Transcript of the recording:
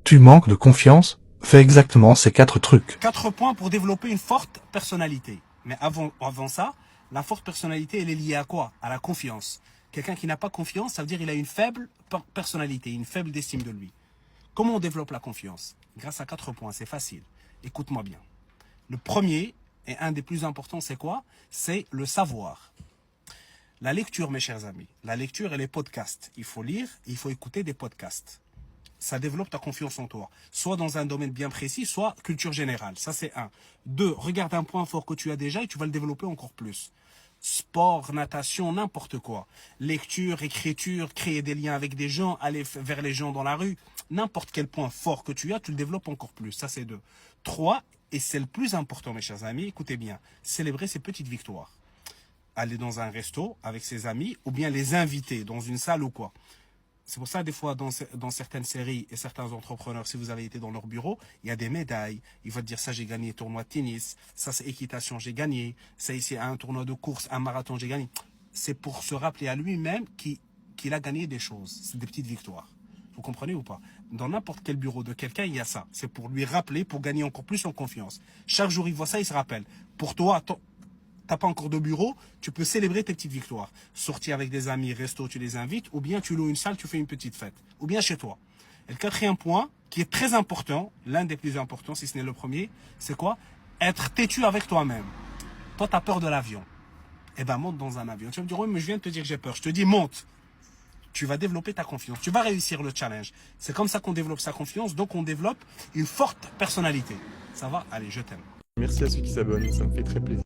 Tu manques de confiance? Fais exactement ces 4 trucs. 4 points pour développer une forte personnalité. Mais avant ça, la forte personnalité, elle est liée à quoi? À la confiance. Quelqu'un qui n'a pas confiance, ça veut dire qu'il a une faible personnalité, une faible estime de lui. Comment on développe la confiance? Grâce à 4 points, c'est facile. Écoute-moi bien. Le premier, et un des plus importants, c'est quoi? C'est le savoir. La lecture, mes chers amis. La lecture et les podcasts. Il faut lire, il faut écouter des podcasts. Ça développe ta confiance en toi. Soit dans un domaine bien précis, soit culture générale. Ça, c'est 1. 2, regarde un point fort que tu as déjà et tu vas le développer encore plus. Sport, natation, n'importe quoi. Lecture, écriture, créer des liens avec des gens, aller vers les gens dans la rue. N'importe quel point fort que tu as, tu le développes encore plus. Ça, c'est 2. 3, et c'est le plus important, mes chers amis, écoutez bien, célébrer ces petites victoires. Aller dans un resto avec ses amis ou bien les inviter dans une salle ou quoi. C'est pour ça, des fois, dans certaines séries et certains entrepreneurs, si vous avez été dans leur bureau, il y a des médailles. Ils vont te dire, ça, j'ai gagné tournoi de tennis. Ça, c'est équitation, j'ai gagné. Ça, ici, un tournoi de course, un marathon, j'ai gagné. C'est pour se rappeler à lui-même qu'il a gagné des choses. C'est des petites victoires. Vous comprenez ou pas? Dans n'importe quel bureau de quelqu'un, il y a ça. C'est pour lui rappeler, pour gagner encore plus en confiance. Chaque jour, il voit ça, il se rappelle. Pour toi, t'as pas encore de bureau, tu peux célébrer tes petites victoires. Sortir avec des amis, resto, tu les invites, ou bien tu loues une salle, tu fais une petite fête. Ou bien chez toi. Et le 4e point, qui est très important, l'un des plus importants, si ce n'est le premier, c'est quoi? Être têtu avec toi-même. Toi, tu as peur de l'avion. Eh ben, monte dans un avion. Tu vas me dire, oui, mais je viens de te dire que j'ai peur. Je te dis, monte. Tu vas développer ta confiance. Tu vas réussir le challenge. C'est comme ça qu'on développe sa confiance, donc on développe une forte personnalité. Ça va? Allez, je t'aime. Merci à ceux qui s'abonnent, ça me fait très plaisir.